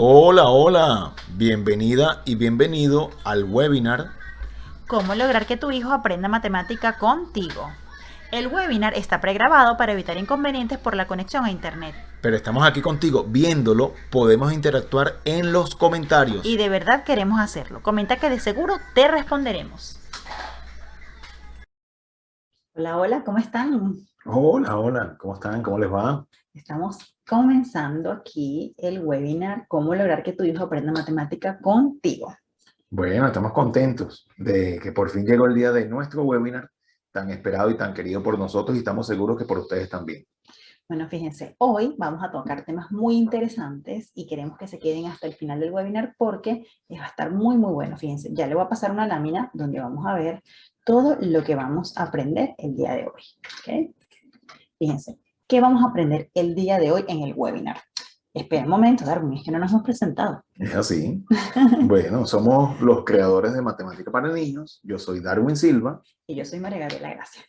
Hola, hola, bienvenida y bienvenido al webinar. ¿Cómo lograr que tu hijo aprenda matemática contigo? El webinar está pregrabado para evitar inconvenientes por la conexión a internet. Pero estamos aquí contigo viéndolo, podemos interactuar en los Y comentarios. de verdad queremos hacerlo. Comenta que de seguro te responderemos. Hola, hola, ¿cómo están? Hola, hola, ¿cómo están? ¿Cómo les va? Estamos comenzando aquí el webinar ¿Cómo lograr que tu hijo aprenda matemática contigo? Bueno, estamos contentos de que por fin llegó el día de nuestro webinar, tan esperado y tan querido por nosotros y estamos seguros que por ustedes también. Bueno, fíjense, hoy vamos a tocar temas muy interesantes y queremos que se queden hasta el final del webinar porque va a estar muy, muy bueno. Fíjense, ya le voy a pasar una lámina donde vamos a ver todo lo que vamos a aprender el día de hoy. ¿Ok? Fíjense, ¿qué vamos a aprender el día de hoy en el webinar? Espera un momento, Darwin, es que no nos hemos presentado. Es así. Bueno, somos los creadores de Matemática para Niños. Yo soy Darwin Silva. Y yo soy María Gabriela Gracia.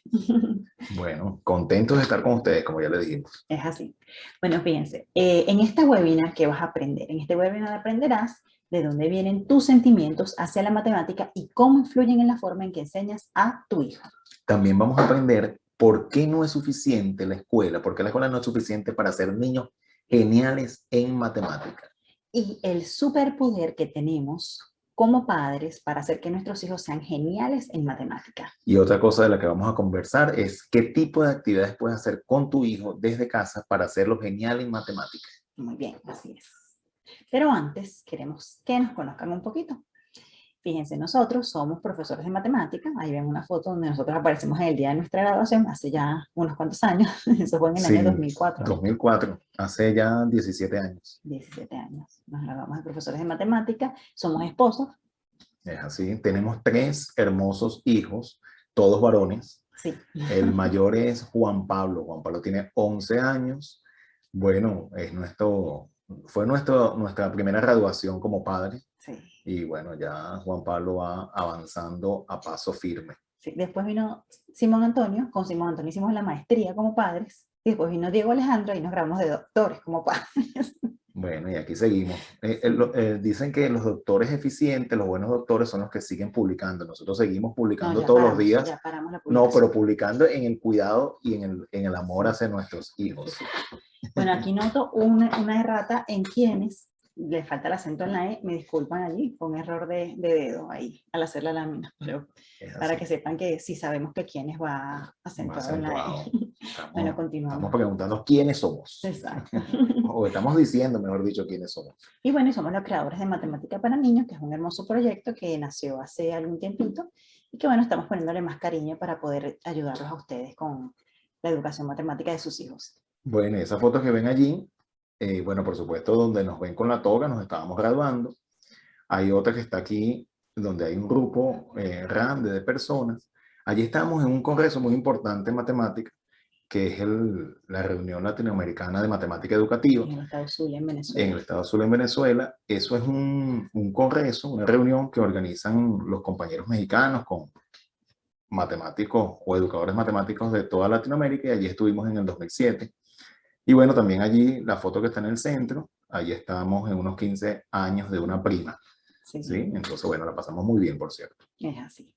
Bueno, contentos de estar con ustedes, como ya les dijimos. Es así. Bueno, fíjense, en este webinar, ¿qué vas a aprender? En este webinar aprenderás de dónde vienen tus sentimientos hacia la matemática y cómo influyen en la forma en que enseñas a tu hijo. También vamos a aprender por qué no es suficiente la escuela, por qué la escuela no es suficiente para ser niños geniales en matemáticas. Y el superpoder que tenemos como padres para hacer que nuestros hijos sean geniales en matemática. Y otra cosa de la que vamos a conversar es qué tipo de actividades puedes hacer con tu hijo desde casa para hacerlo genial en matemáticas. Muy bien, así es. Pero antes queremos que nos conozcan un poquito. Fíjense, nosotros somos profesores de matemática. Ahí ven una foto donde nosotros aparecemos en el día de nuestra graduación, hace ya unos cuantos años. Eso fue en el año Sí, 2004. 2004, hace ya 17 años. 17 años. Nos graduamos de profesores de matemática. Somos esposos. Es así, tenemos tres hermosos hijos, todos varones. Sí. El mayor es Juan Pablo. Juan Pablo tiene 11 años. Bueno, fue nuestra primera graduación como padre. Sí. Y bueno, ya Juan Pablo va avanzando a paso firme. Sí. Después vino Simón Antonio. Con Simón Antonio hicimos la maestría como padres. Y después vino Diego Alejandro y nos graduamos de doctores como padres. Bueno, y aquí seguimos. Dicen que los doctores eficientes, los buenos doctores son los que siguen publicando. Nosotros seguimos No, publicando todos los días. ya paramos la No, publicación. pero publicando en el cuidado y en el amor Sí. hacia nuestros Sí, hijos. sí. Bueno, aquí noto una errata en quienes le falta el acento en la E. Me disculpan allí, fue un error de dedo ahí al hacer la lámina. Pero Es para así, que sepan que sí sabemos que quienes va más acentuado en la E. acentuado. Bueno, Estamos continuamos. preguntando quiénes somos. Exacto. O estamos diciendo, mejor dicho, quiénes somos. Y bueno, y somos los creadores de Matemática para Niños, que es un hermoso proyecto que nació hace algún tiempito y que bueno, estamos poniéndole más cariño para poder ayudarlos a ustedes con la educación matemática de sus hijos. Bueno, esa foto que ven allí, bueno, por supuesto, donde nos ven con la toga, nos estábamos graduando. Hay otra que está aquí, donde hay un grupo grande de personas. Allí estamos en un congreso muy importante en matemática, que es la reunión latinoamericana de matemática educativa En el estado Zulia, en en Venezuela. el estado Zulia, en Venezuela. Eso es un congreso, una reunión que organizan los compañeros mexicanos con matemáticos o educadores matemáticos de toda Latinoamérica y allí estuvimos en el 2007. Y bueno, también allí la foto que está en el centro, allí estábamos en unos 15 años de una prima, Sí, ¿sí? Entonces, bueno, la pasamos muy bien, por cierto. es así.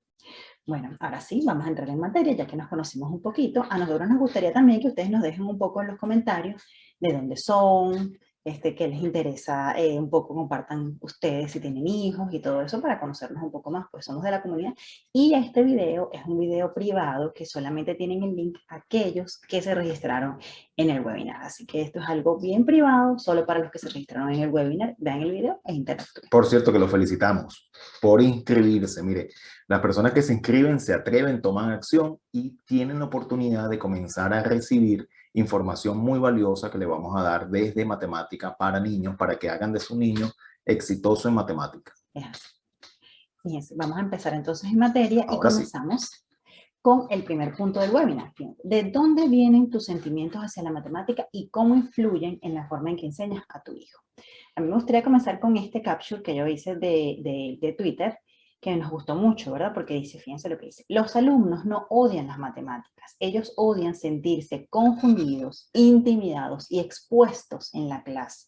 Bueno, ahora sí, vamos a entrar en materia, ya que nos conocimos un poquito. A nosotros nos gustaría también que ustedes nos dejen un poco en los comentarios de dónde son, qué les interesa, un poco compartan ustedes si tienen hijos y todo eso para conocernos un poco más, pues somos de la comunidad. Y este video es un video privado que solamente tienen el link aquellos que se registraron en el webinar. Así que esto es algo bien privado, solo para los que se registraron en el webinar. Vean el video e interactúen. Por cierto, que lo felicitamos por inscribirse. Mire, las personas que se inscriben se atreven, toman acción y tienen la oportunidad de comenzar a recibir información muy valiosa que le vamos a dar desde matemática para niños, para que hagan de su niño exitoso en matemática. Es así. Fíjense, vamos a empezar entonces en materia y Ahora sí. comenzamos con el primer punto del webinar. ¿De dónde vienen tus sentimientos hacia la matemática y cómo influyen en la forma en que enseñas a tu hijo? A mí me gustaría comenzar con este capture que yo hice de Twitter, que nos gustó mucho, ¿verdad? Porque dice, fíjense lo que dice, los alumnos no odian las matemáticas, ellos odian sentirse confundidos, intimidados y expuestos en la clase.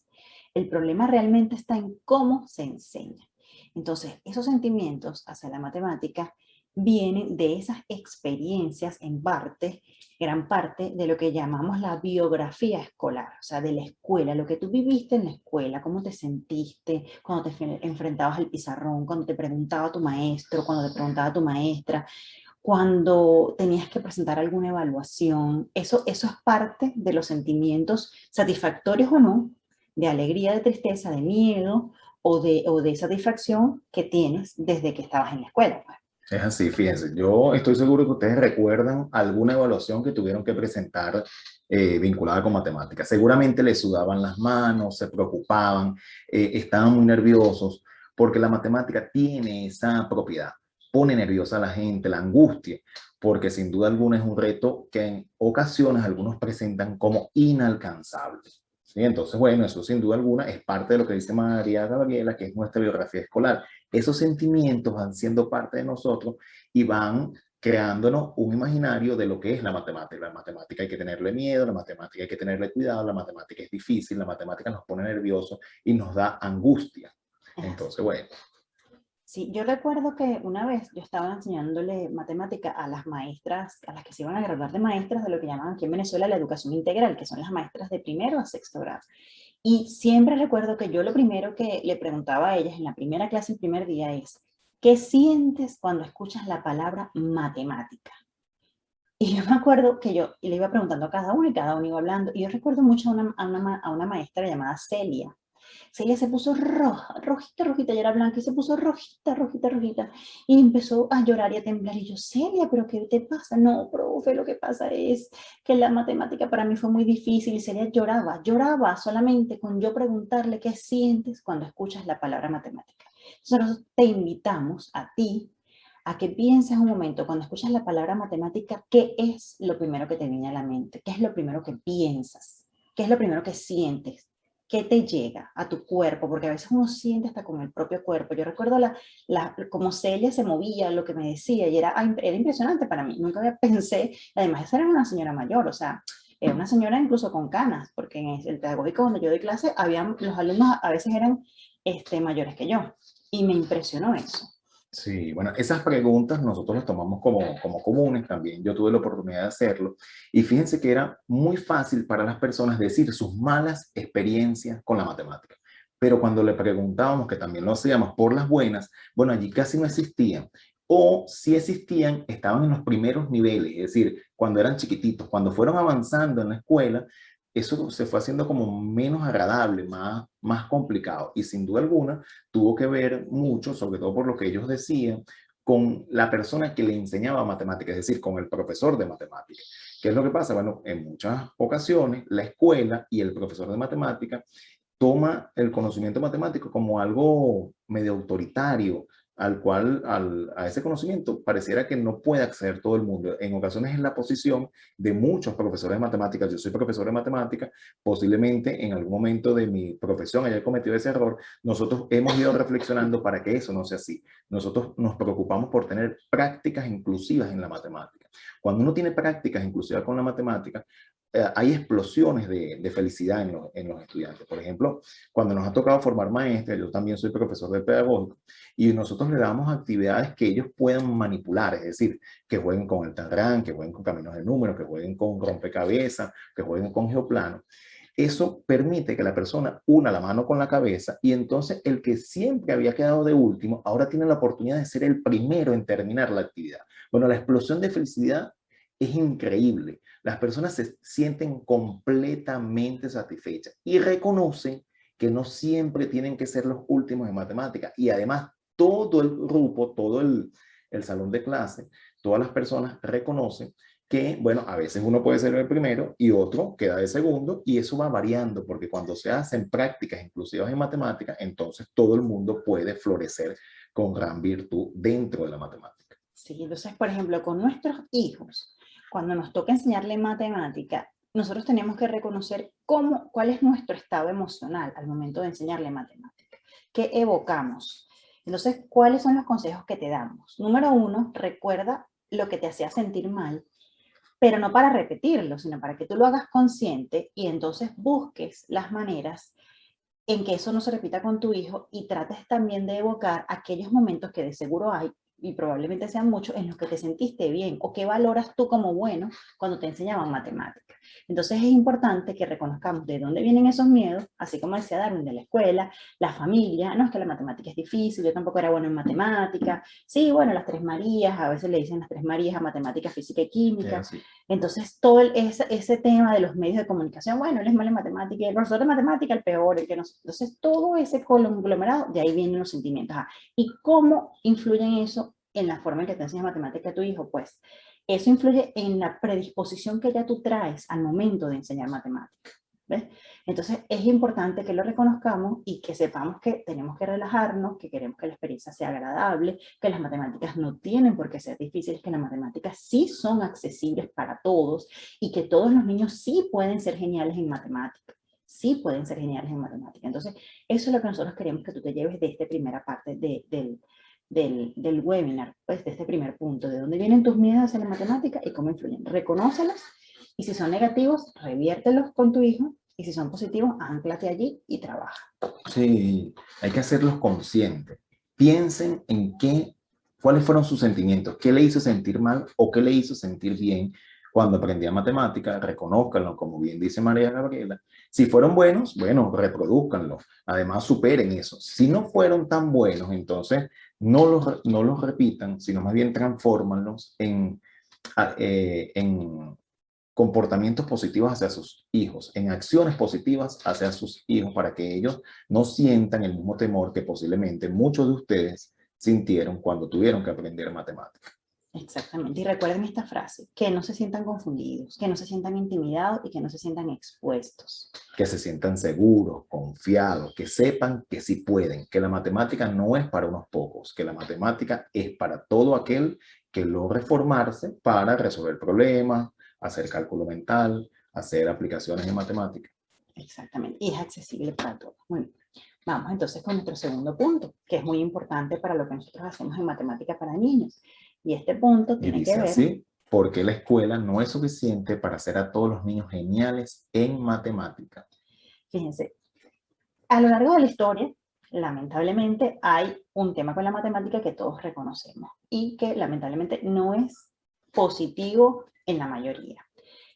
El problema realmente está en cómo se enseña. Entonces, esos sentimientos hacia la matemática vienen de esas experiencias en parte, gran parte de lo que llamamos la biografía escolar, o sea, de la escuela, lo que tú viviste en la escuela, cómo te sentiste cuando te enfrentabas al pizarrón, cuando te preguntaba tu maestro, cuando te preguntaba tu maestra, cuando tenías que presentar alguna evaluación. Eso es parte de los sentimientos satisfactorios o no, de alegría, de tristeza, de miedo o de satisfacción que tienes desde que estabas en la escuela, pues. Es así, fíjense, yo estoy seguro que ustedes recuerdan alguna evaluación que tuvieron que presentar vinculada con matemáticas. Seguramente les sudaban las manos, se preocupaban, estaban muy nerviosos, porque la matemática tiene esa propiedad, pone nerviosa a la gente, la angustia, porque sin duda alguna es un reto que en ocasiones algunos presentan como inalcanzable. ¿Sí? Entonces, bueno, eso sin duda alguna es parte de lo que dice María Gabriela, que es nuestra biografía escolar. Esos sentimientos van siendo parte de nosotros y van creándonos un imaginario de lo que es la matemática. La matemática hay que tenerle miedo, la matemática hay que tenerle cuidado, la matemática es difícil, la matemática nos pone nerviosos y nos da angustia. Entonces, bueno. Sí, yo recuerdo que una vez yo estaba enseñándole matemática a las maestras, a las que se iban a graduar de maestras de lo que llaman aquí en Venezuela la educación integral, que son las maestras de primero a sexto grado. Y siempre recuerdo que yo lo primero que le preguntaba a ellas en la primera clase, el primer día es, ¿qué sientes cuando escuchas la palabra matemática? Y yo me acuerdo que yo le iba preguntando a cada uno y cada uno iba hablando. Y yo recuerdo mucho a una maestra llamada Celia. Celia se puso roja, rojita, rojita, ya era blanca y se puso rojita, rojita, rojita. Y empezó a llorar y a temblar. Y yo, Celia, ¿pero qué te pasa? No, profe, lo que pasa es que la matemática para mí fue muy difícil. Y Celia lloraba, lloraba solamente con yo preguntarle qué sientes cuando escuchas la palabra matemática. Entonces nosotros te invitamos a ti a que pienses un momento, cuando escuchas la palabra matemática, ¿qué es lo primero que te viene a la mente? ¿Qué es lo primero que piensas? ¿Qué es lo primero que sientes? ¿Qué te llega a tu cuerpo? Porque a veces uno siente hasta con el propio cuerpo. Yo recuerdo cómo Celia se movía, lo que me decía, y era impresionante para mí. Nunca había pensé, además esa era una señora mayor, o sea, era una señora incluso con canas, porque en el pedagógico donde yo doy clase, los alumnos a veces eran mayores que yo, y me impresionó eso. Sí, bueno, esas preguntas nosotros las tomamos como comunes también. Yo tuve la oportunidad de hacerlo y fíjense que era muy fácil para las personas decir sus malas experiencias con la matemática. Pero cuando le preguntábamos, que también lo hacíamos por las buenas, bueno, allí casi no existían. O si existían, estaban en los primeros niveles, es decir, cuando eran chiquititos, cuando fueron avanzando en la escuela, eso se fue haciendo como menos agradable, más complicado. Y sin duda alguna, tuvo que ver mucho, sobre todo por lo que ellos decían, con la persona que le enseñaba matemáticas, es decir, con el profesor de matemáticas. ¿Qué es lo que pasa? Bueno, en muchas ocasiones la escuela y el profesor de matemáticas toma el conocimiento matemático como algo medio autoritario, al cual, a ese conocimiento, pareciera que no puede acceder todo el mundo. En ocasiones es la posición de muchos profesores de matemáticas. Yo soy profesor de matemáticas, posiblemente en algún momento de mi profesión haya cometido ese error. Nosotros hemos ido reflexionando para que eso no sea así. Nosotros nos preocupamos por tener prácticas inclusivas en la matemática. Cuando uno tiene prácticas inclusivas con la matemática, hay explosiones de felicidad en los estudiantes. Por ejemplo, cuando nos ha tocado formar maestros, yo también soy profesor de pedagógico, y nosotros le damos actividades que ellos puedan manipular, es decir, que jueguen con el Tangram, que jueguen con caminos de números, que jueguen con rompecabezas, que jueguen con geoplano. Eso permite que la persona una la mano con la cabeza y entonces el que siempre había quedado de último, ahora tiene la oportunidad de ser el primero en terminar la actividad. Bueno, la explosión de felicidad es increíble. Las personas se sienten completamente satisfechas y reconocen que no siempre tienen que ser los últimos en matemáticas. Y además, todo el grupo, todo el salón de clase, todas las personas reconocen que, bueno, a veces uno puede ser el primero y otro queda de segundo, y eso va variando, porque cuando se hacen prácticas inclusivas en matemáticas, entonces todo el mundo puede florecer con gran virtud dentro de la matemática. Sí, entonces, por ejemplo, con nuestros hijos, cuando nos toca enseñarle matemática, nosotros tenemos que reconocer cuál es nuestro estado emocional al momento de enseñarle matemática. ¿Qué evocamos? Entonces, ¿cuáles son los consejos que te damos? Número uno, recuerda lo que te hacía sentir mal, pero no para repetirlo, sino para que tú lo hagas consciente y entonces busques las maneras en que eso no se repita con tu hijo y trates también de evocar aquellos momentos que de seguro hay, y probablemente sean muchos, en los que te sentiste bien o que valoras tú como bueno cuando te enseñaban matemáticas. Entonces es importante que reconozcamos de dónde vienen esos miedos, así como decía Darwin, de la escuela, la familia. No, es que la matemática es difícil, yo tampoco era bueno en matemática. Sí, bueno, las tres Marías, a veces le dicen las tres Marías a matemática, física y química. Sí. Entonces todo ese tema de los medios de comunicación, bueno, él es malo en matemática, y el profesor de matemática el peor, el que no. Entonces todo ese conglomerado, de ahí vienen los sentimientos. ¿Y cómo influyen eso en la forma en que te enseñas matemática a tu hijo? Pues eso influye en la predisposición que ya tú traes al momento de enseñar matemática. ¿Ves? Entonces es importante que lo reconozcamos y que sepamos que tenemos que relajarnos, que queremos que la experiencia sea agradable, que las matemáticas no tienen por qué ser difíciles, que las matemáticas sí son accesibles para todos y que todos los niños sí pueden ser geniales en matemáticas. Sí pueden ser geniales en matemáticas. Entonces, eso es lo que nosotros queremos que tú te lleves de esta primera parte del webinar, pues de este primer punto, de dónde vienen tus miedos hacia la matemática y cómo influyen. Reconócelos y si son negativos, reviértelos con tu hijo y si son positivos, anclate allí y trabaja. Sí, hay que hacerlos conscientes. Piensen en cuáles fueron sus sentimientos, qué le hizo sentir mal o qué le hizo sentir bien cuando aprendía matemática. Reconózcanlo, como bien dice María Gabriela. Si fueron buenos, bueno, reproduzcanlo. Además, superen eso. Si no fueron tan buenos, entonces no los repitan, sino más bien transfórmanlos en comportamientos positivos hacia sus hijos, en acciones positivas hacia sus hijos, para que ellos no sientan el mismo temor que posiblemente muchos de ustedes sintieron cuando tuvieron que aprender matemáticas. Exactamente. Y recuerden esta frase, que no se sientan confundidos, que no se sientan intimidados y que no se sientan expuestos. Que se sientan seguros, confiados, que sepan que sí pueden, que la matemática no es para unos pocos, que la matemática es para todo aquel que logre formarse para resolver problemas, hacer cálculo mental, hacer aplicaciones en matemáticas. Exactamente. Y es accesible para todos. Bueno, vamos entonces con nuestro segundo punto, que es muy importante para lo que nosotros hacemos en matemática para niños. Y este punto tiene que ver... así, porque la escuela no es suficiente para hacer a todos los niños geniales en matemática. Fíjense, a lo largo de la historia, lamentablemente, hay un tema con la matemática que todos reconocemos y que lamentablemente no es positivo en la mayoría.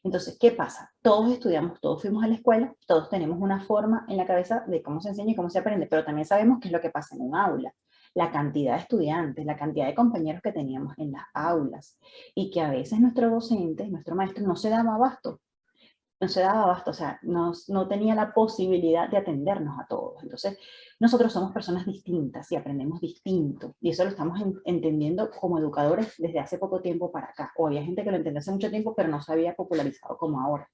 Entonces, ¿qué pasa? Todos estudiamos, todos fuimos a la escuela, todos tenemos una forma en la cabeza de cómo se enseña y cómo se aprende, pero también sabemos qué es lo que pasa en un aula, la cantidad de estudiantes, la cantidad de compañeros que teníamos en las aulas y que a veces nuestro docente, nuestro maestro no se daba abasto. No se daba abasto, o sea, no tenía la posibilidad de atendernos a todos. Entonces, nosotros somos personas distintas y aprendemos distinto. Y eso lo estamos entendiendo como educadores desde hace poco tiempo para acá. O había gente que lo entendía hace mucho tiempo, pero no se había popularizado como ahora.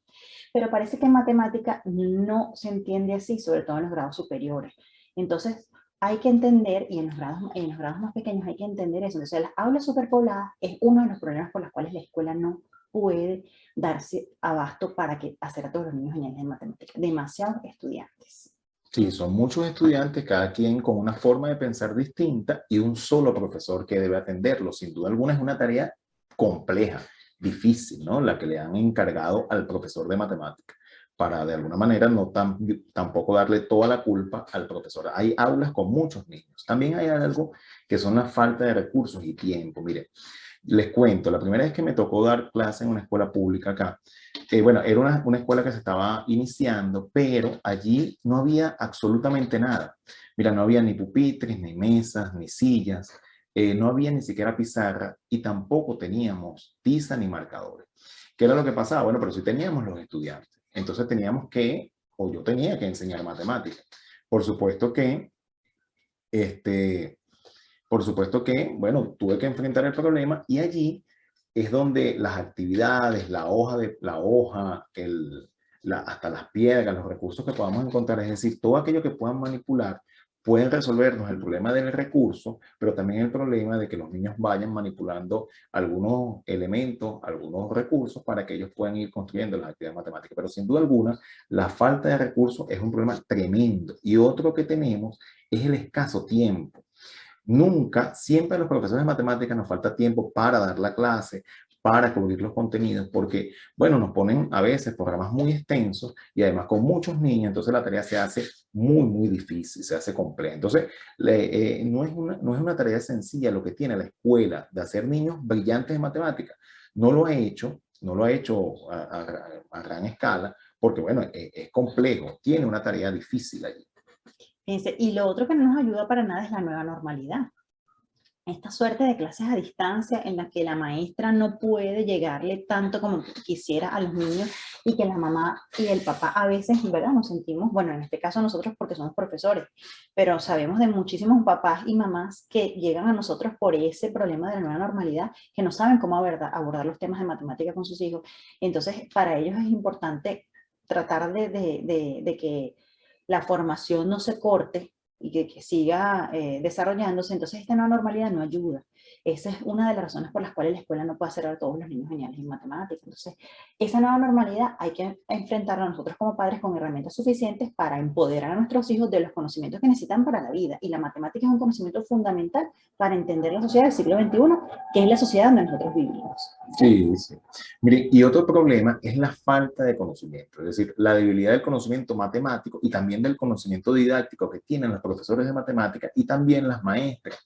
Pero parece que en matemática no se entiende así, sobre todo en los grados superiores. Entonces, hay que entender, y en los grados más pequeños hay que entender eso. Entonces, las aulas superpobladas es uno de los problemas por los cuales la escuela no puede darse abasto para hacer a todos los niños geniales en matemáticas. Demasiados estudiantes. Sí, son muchos estudiantes, cada quien con una forma de pensar distinta y un solo profesor que debe atenderlo. Sin duda alguna es una tarea compleja, difícil, ¿no? La que le han encargado al profesor de matemáticas, para de alguna manera tampoco darle toda la culpa al profesor. Hay aulas con muchos niños. También hay algo que son la falta de recursos y tiempo. Mire, les cuento, la primera vez que me tocó dar clase en una escuela pública acá, bueno, era una escuela que se estaba iniciando, pero allí no había absolutamente nada. Mira, no había ni pupitres, ni mesas, ni sillas, no había ni siquiera pizarra y tampoco teníamos tiza ni marcadores. ¿Qué era lo que pasaba? Bueno, pero sí teníamos los estudiantes. Entonces teníamos que, o yo tenía que enseñar matemáticas. Por supuesto que, bueno, tuve que enfrentar el problema y allí es donde las actividades, hasta las piedras, los recursos que podamos encontrar, es decir, todo aquello que puedan manipular, pueden resolvernos el problema del recurso, pero también el problema de que los niños vayan manipulando algunos elementos, algunos recursos para que ellos puedan ir construyendo las actividades matemáticas. Pero sin duda alguna, la falta de recursos es un problema tremendo. Y otro que tenemos es el escaso tiempo. Siempre a los profesores de matemáticas nos falta tiempo para dar la clase, para cubrir los contenidos, porque, bueno, nos ponen a veces programas muy extensos y además con muchos niños, entonces la tarea se hace muy difícil, se hace compleja. Entonces, no es una tarea sencilla lo que tiene la escuela de hacer niños brillantes en matemáticas. No lo ha hecho, no lo ha hecho a gran escala, porque, bueno, es complejo, tiene una tarea difícil allí. Fíjense, y lo otro que no nos ayuda para nada es la nueva normalidad. Esta suerte de clases a distancia en la que la maestra no puede llegarle tanto como quisiera a los niños y que la mamá y el papá a veces, ¿verdad? Nos sentimos, bueno, en este caso nosotros porque somos profesores, pero sabemos de muchísimos papás y mamás que llegan a nosotros por ese problema de la nueva normalidad, que no saben cómo abordar los temas de matemática con sus hijos. Entonces, para ellos es importante tratar de que la formación no se corte y que siga desarrollándose, entonces esta nueva normalidad no ayuda. Esa es una de las razones por las cuales la escuela no puede hacer a todos los niños geniales en matemáticas. Entonces, esa nueva normalidad hay que enfrentarla nosotros como padres con herramientas suficientes para empoderar a nuestros hijos de los conocimientos que necesitan para la vida. Y la matemática es un conocimiento fundamental para entender la sociedad del siglo XXI, que es la sociedad donde nosotros vivimos. Sí, sí. Mire, y otro problema es la falta de conocimiento, es decir, la debilidad del conocimiento matemático y también del conocimiento didáctico que tienen los profesores de matemáticas y también las maestras.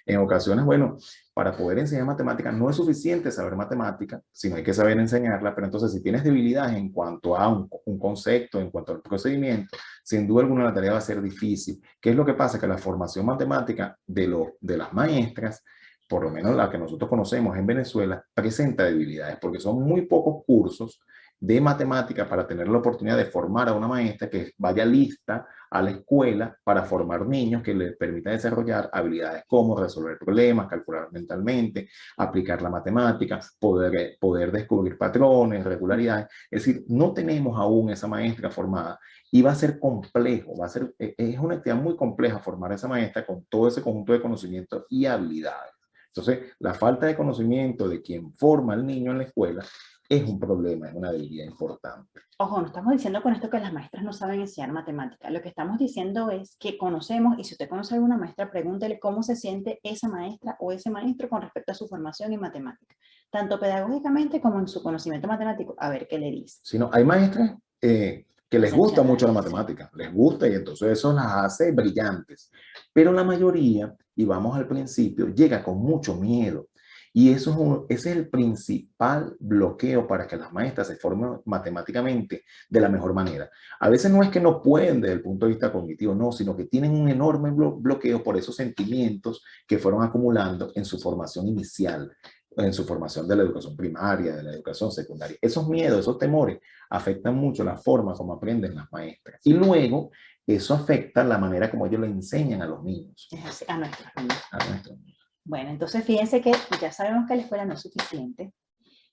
En ocasiones, bueno, para poder enseñar matemáticas no es suficiente saber matemática, sino hay que saber enseñarla, pero entonces si tienes debilidades en cuanto a un concepto, en cuanto al procedimiento, sin duda alguna la tarea va a ser difícil. ¿Qué es lo que pasa? Que la formación matemática de las maestras, por lo menos la que nosotros conocemos en Venezuela, presenta debilidades, porque son muy pocos cursos de matemática para tener la oportunidad de formar a una maestra que vaya lista a la escuela para formar niños que les permita desarrollar habilidades como resolver problemas, calcular mentalmente, aplicar la matemática, poder descubrir patrones, regularidades. Es decir, no tenemos aún esa maestra formada y va a ser complejo, es una actividad muy compleja formar a esa maestra con todo ese conjunto de conocimientos y habilidades. Entonces, la falta de conocimiento de quien forma al niño en la escuela es un problema, es una debilidad importante. Ojo, no estamos diciendo con esto que las maestras no saben enseñar matemática. Lo que estamos diciendo es que conocemos, y si usted conoce a alguna maestra, pregúntele cómo se siente esa maestra o ese maestro con respecto a su formación en matemática, tanto pedagógicamente como en su conocimiento matemático, a ver qué le dice. Si no, hay maestras que les gusta mucho la matemática, les gusta y entonces eso las hace brillantes. Pero la mayoría, y vamos al principio, llega con mucho miedo. Y ese es el principal bloqueo para que las maestras se formen matemáticamente de la mejor manera. A veces no es que no pueden desde el punto de vista cognitivo, no, sino que tienen un enorme bloqueo por esos sentimientos que fueron acumulando en su formación inicial, en su formación de la educación primaria, de la educación secundaria. Esos miedos, esos temores afectan mucho la forma como aprenden las maestras. Y luego eso afecta la manera como ellos le enseñan a los niños. Es así, a nuestros niños. A nuestros niños. Bueno, entonces fíjense que ya sabemos que la escuela no es suficiente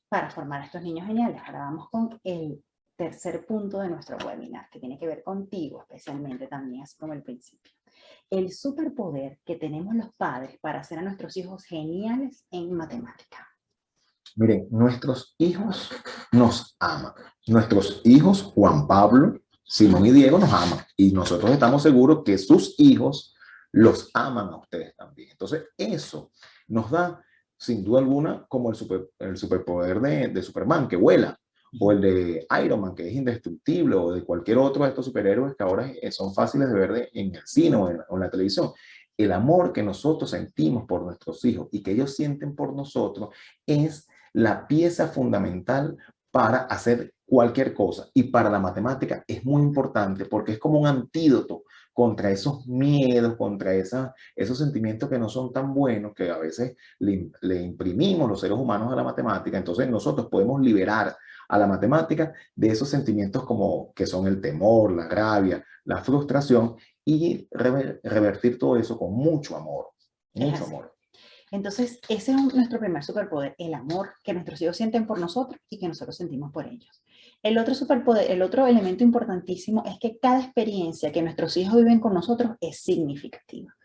para formar a estos niños geniales. Ahora vamos con el tercer punto de nuestro webinar, que tiene que ver contigo especialmente también, así como el principio. El superpoder que tenemos los padres para hacer a nuestros hijos geniales en matemática. Miren, nuestros hijos nos aman. Nuestros hijos, Juan Pablo, Simón y Diego, nos aman. Y nosotros estamos seguros que sus hijos los aman a ustedes también. Entonces, eso nos da, sin duda alguna, como el superpoder de Superman, que vuela, o el de Iron Man, que es indestructible, o de cualquier otro de estos superhéroes que ahora son fáciles de ver en el cine o en la televisión. El amor que nosotros sentimos por nuestros hijos y que ellos sienten por nosotros es la pieza fundamental para hacer cualquier cosa. Y para la matemática es muy importante porque es como un antídoto contra esos miedos, contra esos sentimientos que no son tan buenos, que a veces le imprimimos los seres humanos a la matemática. Entonces nosotros podemos liberar a la matemática de esos sentimientos como que son el temor, la rabia, la frustración y revertir todo eso con mucho amor, mucho amor. Entonces, ese es nuestro primer superpoder, el amor que nuestros hijos sienten por nosotros y que nosotros sentimos por ellos. El otro superpoder, el otro elemento importantísimo es que cada experiencia que nuestros hijos viven con nosotros es significativa.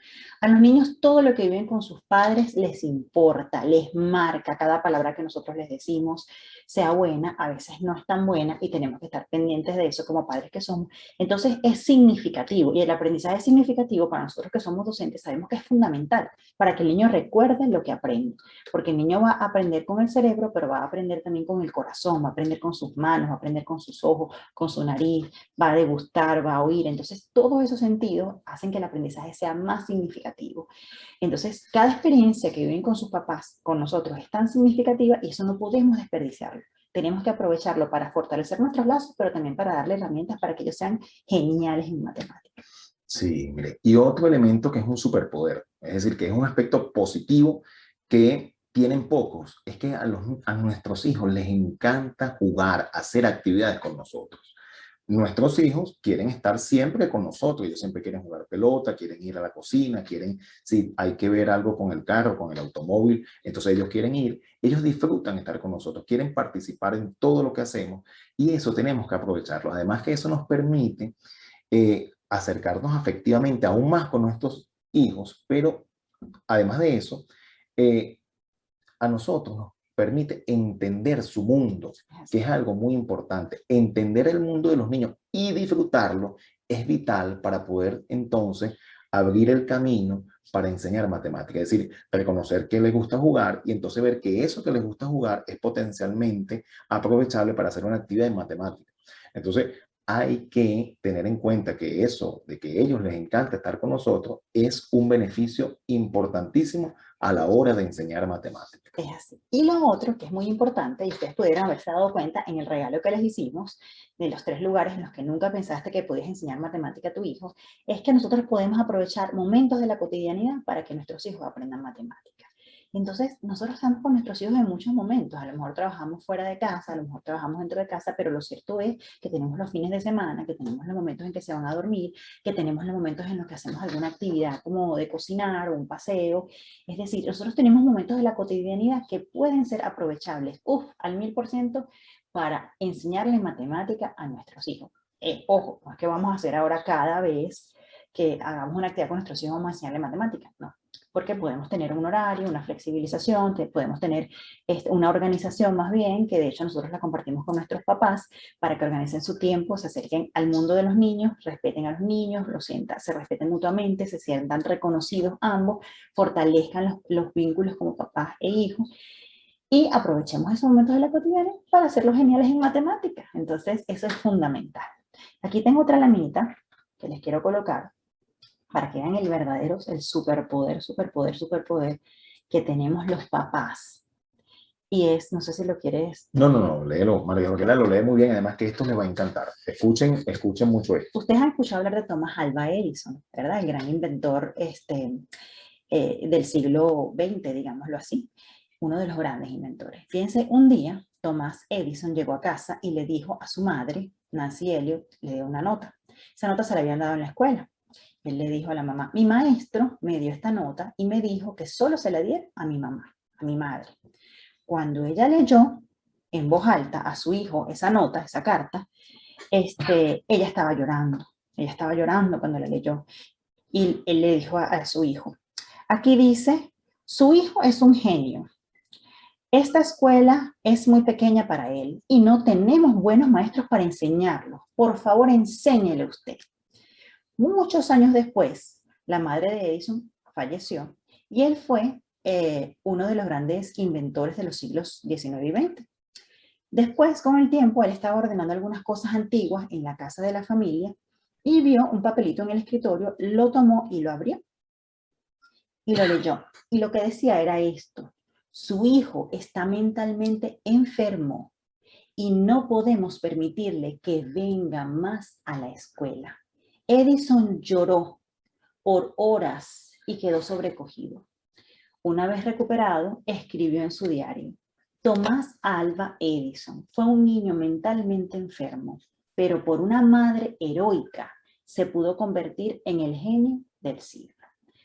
A los niños todo lo que viven con sus padres les importa, les marca cada palabra que nosotros les decimos, sea buena, a veces no es tan buena y tenemos que estar pendientes de eso como padres que somos. Entonces es significativo y el aprendizaje es significativo para nosotros que somos docentes, sabemos que es fundamental para que el niño recuerde lo que aprende, porque el niño va a aprender con el cerebro, pero va a aprender también con el corazón, va a aprender con sus manos, va a aprender con sus ojos, con su nariz, va a degustar, va a oír. Entonces todos esos sentidos hacen que el aprendizaje sea más significativo. Entonces, cada experiencia que viven con sus papás, con nosotros, es tan significativa y eso no podemos desperdiciarlo. Tenemos que aprovecharlo para fortalecer nuestros lazos, pero también para darle herramientas para que ellos sean geniales en matemáticas. Sí, mire, y otro elemento que es un superpoder, es decir, que es un aspecto positivo que tienen pocos, es que a nuestros hijos les encanta jugar, hacer actividades con nosotros. Nuestros hijos quieren estar siempre con nosotros, ellos siempre quieren jugar pelota, quieren ir a la cocina, quieren, si hay que ver algo con el carro, con el automóvil, entonces ellos quieren ir, ellos disfrutan estar con nosotros, quieren participar en todo lo que hacemos y eso tenemos que aprovecharlo. Además que eso nos permite acercarnos afectivamente aún más con nuestros hijos, pero además de eso, eh, a nosotros nos permite entender su mundo, que es algo muy importante. Entender el mundo de los niños y disfrutarlo es vital para poder entonces abrir el camino para enseñar matemáticas, es decir, reconocer que les gusta jugar y entonces ver que eso que les gusta jugar es potencialmente aprovechable para hacer una actividad en matemáticas. Entonces, hay que tener en cuenta que eso de que a ellos les encanta estar con nosotros es un beneficio importantísimo a la hora de enseñar matemáticas. Es así. Y lo otro que es muy importante, y ustedes pudieran haberse dado cuenta en el regalo que les hicimos, de los 3 lugares en los que nunca pensaste que podías enseñar matemática a tu hijo, es que nosotros podemos aprovechar momentos de la cotidianidad para que nuestros hijos aprendan matemática. Entonces, nosotros estamos con nuestros hijos en muchos momentos. A lo mejor trabajamos fuera de casa, a lo mejor trabajamos dentro de casa, pero lo cierto es que tenemos los fines de semana, que tenemos los momentos en que se van a dormir, que tenemos los momentos en los que hacemos alguna actividad como de cocinar o un paseo. Es decir, nosotros tenemos momentos de la cotidianidad que pueden ser aprovechables, al 1000% para enseñarle matemática a nuestros hijos. Ojo, no es que vamos a hacer ahora cada vez que hagamos una actividad con nuestros hijos vamos a enseñarle matemática, no, porque podemos tener un horario, una flexibilización, podemos tener una organización más bien, que de hecho nosotros la compartimos con nuestros papás para que organicen su tiempo, se acerquen al mundo de los niños, respeten a los niños, se respeten mutuamente, se sientan reconocidos ambos, fortalezcan los vínculos como papás e hijos y aprovechemos esos momentos de la cotidiana para hacerlos geniales en matemáticas. Entonces, eso es fundamental. Aquí tengo otra laminita que les quiero colocar para que vean el verdadero, el superpoder que tenemos los papás. Y es, no sé si lo quieres. No, léelo, María Gabriela lo lee muy bien, además que esto les va a encantar. Escuchen mucho esto. Ustedes han escuchado hablar de Thomas Alva Edison, ¿verdad? El gran inventor del siglo XX, digámoslo así. Uno de los grandes inventores. Fíjense, un día Thomas Edison llegó a casa y le dijo a su madre, Nancy Elliot, le dio una nota. Esa nota se la habían dado en la escuela. Él le dijo a la mamá, mi maestro me dio esta nota y me dijo que solo se la diera a mi mamá, a mi madre. Cuando ella leyó en voz alta a su hijo esa nota, esa carta, ella estaba llorando. Ella estaba llorando cuando la leyó. Y él le dijo a su hijo, aquí dice, su hijo es un genio. Esta escuela es muy pequeña para él y no tenemos buenos maestros para enseñarlo. Por favor, enséñele usted. Muchos años después, la madre de Edison falleció y él fue uno de los grandes inventores de los siglos XIX y XX. Después, con el tiempo, él estaba ordenando algunas cosas antiguas en la casa de la familia y vio un papelito en el escritorio, lo tomó y lo abrió y lo leyó. Y lo que decía era esto: su hijo está mentalmente enfermo y no podemos permitirle que venga más a la escuela. Edison lloró por horas y quedó sobrecogido. Una vez recuperado, escribió en su diario: Tomás Alva Edison fue un niño mentalmente enfermo, pero por una madre heroica se pudo convertir en el genio del siglo.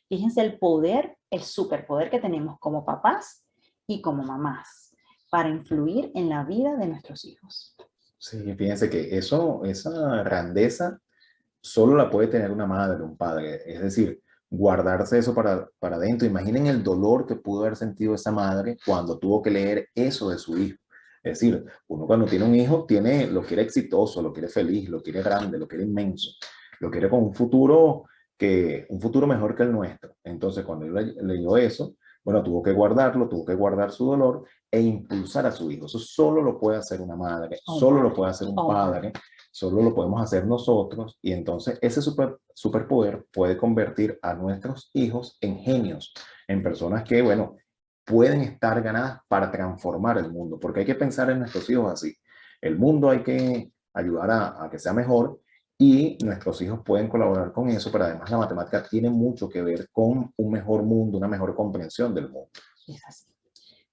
Fíjense el poder, el superpoder que tenemos como papás y como mamás para influir en la vida de nuestros hijos. Sí, fíjense que eso, esa grandeza solo la puede tener una madre, un padre. Es decir, guardarse eso para adentro. Imaginen el dolor que pudo haber sentido esa madre cuando tuvo que leer eso de su hijo. Es decir, uno cuando tiene un hijo, lo quiere exitoso, lo quiere feliz, lo quiere grande, lo quiere inmenso, lo quiere con un futuro mejor que el nuestro. Entonces, cuando él leyó eso, bueno, tuvo que guardarlo, tuvo que guardar su dolor e impulsar a su hijo. Eso solo lo puede hacer una madre, solo lo puede hacer un padre, solo lo podemos hacer nosotros, y entonces ese superpoder puede convertir a nuestros hijos en genios, en personas que, bueno, pueden estar ganadas para transformar el mundo, porque hay que pensar en nuestros hijos así. El mundo hay que ayudar a que sea mejor y nuestros hijos pueden colaborar con eso, pero además la matemática tiene mucho que ver con un mejor mundo, una mejor comprensión del mundo. Es así.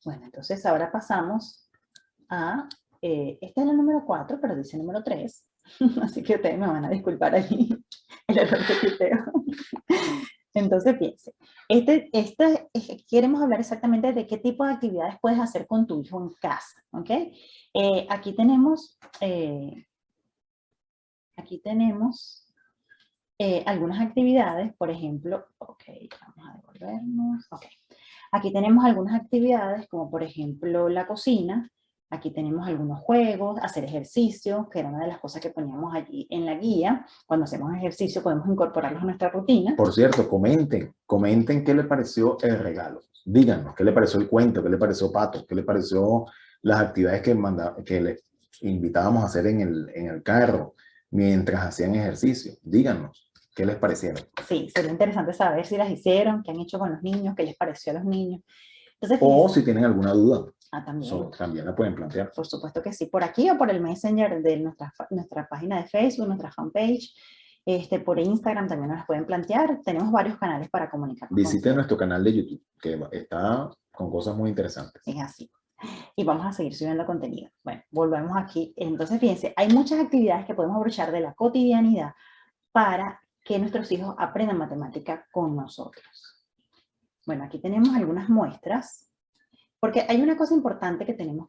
Bueno, entonces ahora pasamos a, esta es la número 4, pero dice número 3, así que ustedes me van a disculpar ahí el error que quiteo. Entonces piense, queremos hablar exactamente de qué tipo de actividades puedes hacer con tu hijo en casa, ¿ok? Aquí tenemos algunas actividades, por ejemplo, ok, vamos a devolvernos, ok. Aquí tenemos algunas actividades como por ejemplo la cocina, aquí tenemos algunos juegos, hacer ejercicio, que era una de las cosas que poníamos allí en la guía. Cuando hacemos ejercicio podemos incorporarlos a nuestra rutina. Por cierto, comenten qué le pareció el regalo. Díganos qué le pareció el cuento, qué le pareció Pato, qué le pareció las actividades que les invitábamos a hacer en el carro mientras hacían ejercicio. Díganos qué les parecieron. Sí, sería interesante saber si las hicieron, qué han hecho con los niños, qué les pareció a los niños. Entonces, O fíjense, si tienen alguna duda, también. también la pueden plantear. Por supuesto que sí, por aquí o por el Messenger de nuestra página de Facebook, nuestra fanpage, por Instagram también nos las pueden plantear. Tenemos varios canales para comunicarnos. Visiten nuestro canal de YouTube, que está con cosas muy interesantes. Es así. Y vamos a seguir subiendo contenido. Bueno, volvemos aquí. Entonces, fíjense, hay muchas actividades que podemos aprovechar de la cotidianidad para que nuestros hijos aprendan matemática con nosotros. Bueno, aquí tenemos algunas muestras. Porque hay una cosa importante que tenemos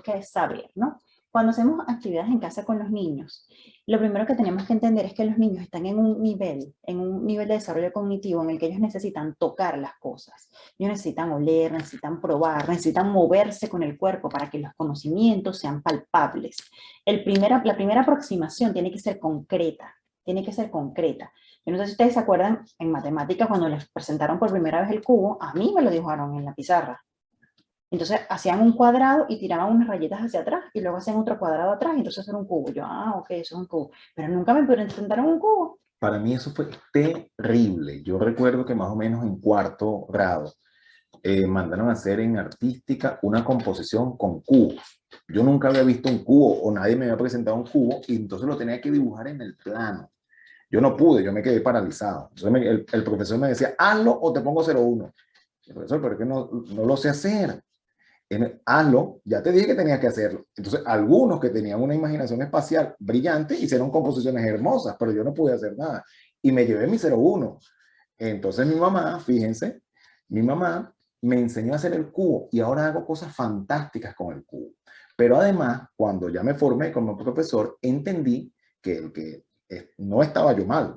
que saber, ¿no? Cuando hacemos actividades en casa con los niños, lo primero que tenemos que entender es que los niños están en un nivel de desarrollo cognitivo en el que ellos necesitan tocar las cosas. Ellos necesitan oler, necesitan probar, necesitan moverse con el cuerpo para que los conocimientos sean palpables. La primera aproximación tiene que ser concreta, tiene que ser concreta. Yo no sé si ustedes se acuerdan en matemáticas cuando les presentaron por primera vez el cubo, a mí me lo dibujaron en la pizarra. Entonces hacían un cuadrado y tiraban unas rayitas hacia atrás y luego hacían otro cuadrado atrás y entonces era un cubo. Yo, ok, eso es un cubo. Pero nunca me presentaron un cubo. Para mí eso fue terrible. Yo recuerdo que más o menos en cuarto grado mandaron a hacer en artística una composición con cubos. Yo nunca había visto un cubo o nadie me había presentado un cubo y entonces lo tenía que dibujar en el plano. Yo no pude, yo me quedé paralizado. Entonces el profesor me decía, hazlo o te pongo 0,1. Profesor, pero es que no lo sé hacer. Hazlo, ya te dije que tenías que hacerlo. Entonces, algunos que tenían una imaginación espacial brillante hicieron composiciones hermosas, pero yo no pude hacer nada. Y me llevé mi 0,1. Entonces mi mamá, fíjense, mi mamá me enseñó a hacer el cubo y ahora hago cosas fantásticas con el cubo. Pero además, cuando ya me formé como profesor, entendí que no estaba yo mal.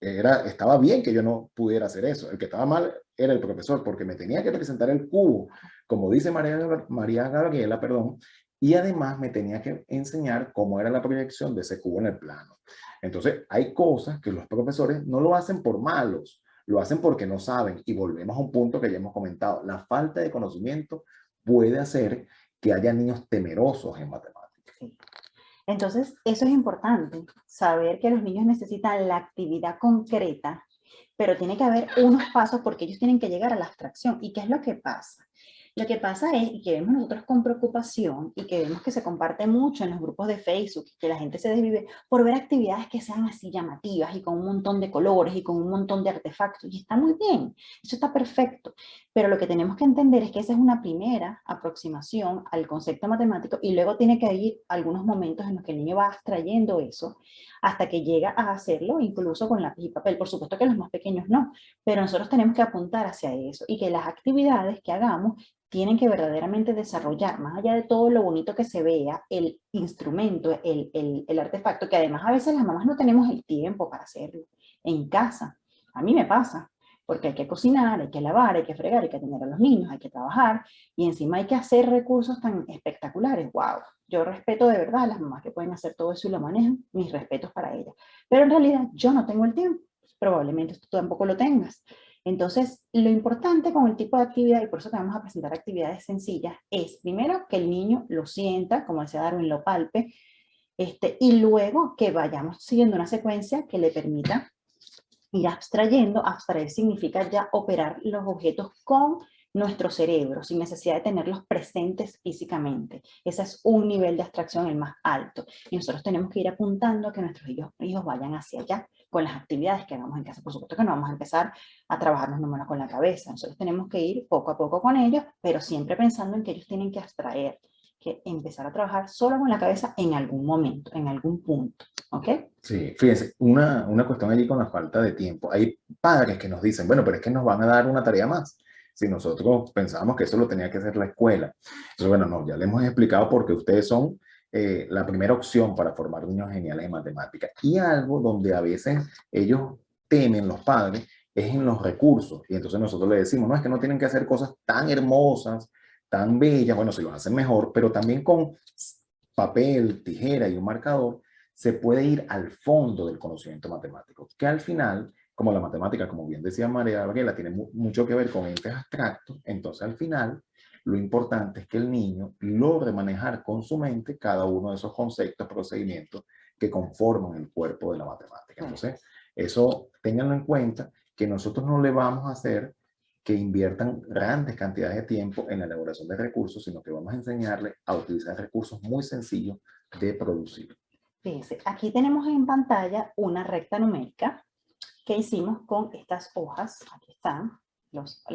Estaba bien que yo no pudiera hacer eso. El que estaba mal era el profesor, porque me tenía que presentar el cubo, como dice María Gabriela, perdón, y además me tenía que enseñar cómo era la proyección de ese cubo en el plano. Entonces, hay cosas que los profesores no lo hacen por malos, lo hacen porque no saben. Y volvemos a un punto que ya hemos comentado. La falta de conocimiento puede hacer que haya niños temerosos en matemáticas. Sí. Entonces, eso es importante, saber que los niños necesitan la actividad concreta, pero tiene que haber unos pasos porque ellos tienen que llegar a la abstracción. ¿Y qué es lo que pasa? Lo que pasa es, y que vemos nosotros con preocupación, y que vemos que se comparte mucho en los grupos de Facebook, que la gente se desvive por ver actividades que sean así llamativas y con un montón de colores y con un montón de artefactos, y está muy bien, eso está perfecto, pero lo que tenemos que entender es que esa es una primera aproximación al concepto matemático, y luego tiene que ir algunos momentos en los que el niño va abstrayendo eso, hasta que llega a hacerlo incluso con lápiz y papel. Por supuesto que los más pequeños no, pero nosotros tenemos que apuntar hacia eso, y que las actividades que hagamos tienen que verdaderamente desarrollar, más allá de todo lo bonito que se vea, el instrumento, el artefacto, que además a veces las mamás no tenemos el tiempo para hacerlo en casa. A mí me pasa, porque hay que cocinar, hay que lavar, hay que fregar, hay que atender a los niños, hay que trabajar, y encima hay que hacer recursos tan espectaculares. ¡Wow! Yo respeto de verdad a las mamás que pueden hacer todo eso y lo manejan, mis respetos para ellas. Pero en realidad yo no tengo el tiempo, probablemente tú tampoco lo tengas. Entonces, lo importante con el tipo de actividad, y por eso te vamos a presentar actividades sencillas, es primero que el niño lo sienta, como decía Darwin, lo palpe, y luego que vayamos siguiendo una secuencia que le permita ir abstrayendo. Abstraer significa ya operar los objetos con nuestro cerebro, sin necesidad de tenerlos presentes físicamente. Ese es un nivel de abstracción el más alto. Y nosotros tenemos que ir apuntando a que nuestros hijos vayan hacia allá con las actividades que hagamos en casa. Por supuesto que no vamos a empezar a trabajar los números con la cabeza. Nosotros tenemos que ir poco a poco con ellos, pero siempre pensando en que ellos tienen que abstraer, que empezar a trabajar solo con la cabeza en algún momento, en algún punto. ¿Ok? Sí, fíjense, una cuestión allí con la falta de tiempo. Hay padres que nos dicen, bueno, pero es que nos van a dar una tarea más. Si nosotros pensábamos que eso lo tenía que hacer la escuela. Entonces, bueno, no, ya les hemos explicado por qué ustedes son la primera opción para formar niños geniales en matemáticas. Y algo donde a veces ellos temen, los padres, es en los recursos. Y entonces nosotros le decimos, no, es que no tienen que hacer cosas tan hermosas, tan bellas. Bueno, si lo hacen mejor, pero también con papel, tijera y un marcador se puede ir al fondo del conocimiento matemático, que al final, como la matemática, como bien decía María Gabriela, tiene mucho que ver con entes abstractos, entonces al final lo importante es que el niño logre manejar con su mente cada uno de esos conceptos, procedimientos que conforman el cuerpo de la matemática. Entonces, eso ténganlo en cuenta, que nosotros no le vamos a hacer que inviertan grandes cantidades de tiempo en la elaboración de recursos, sino que vamos a enseñarles a utilizar recursos muy sencillos de producir. Fíjense, aquí tenemos en pantalla una recta numérica que hicimos con estas hojas. Aquí están,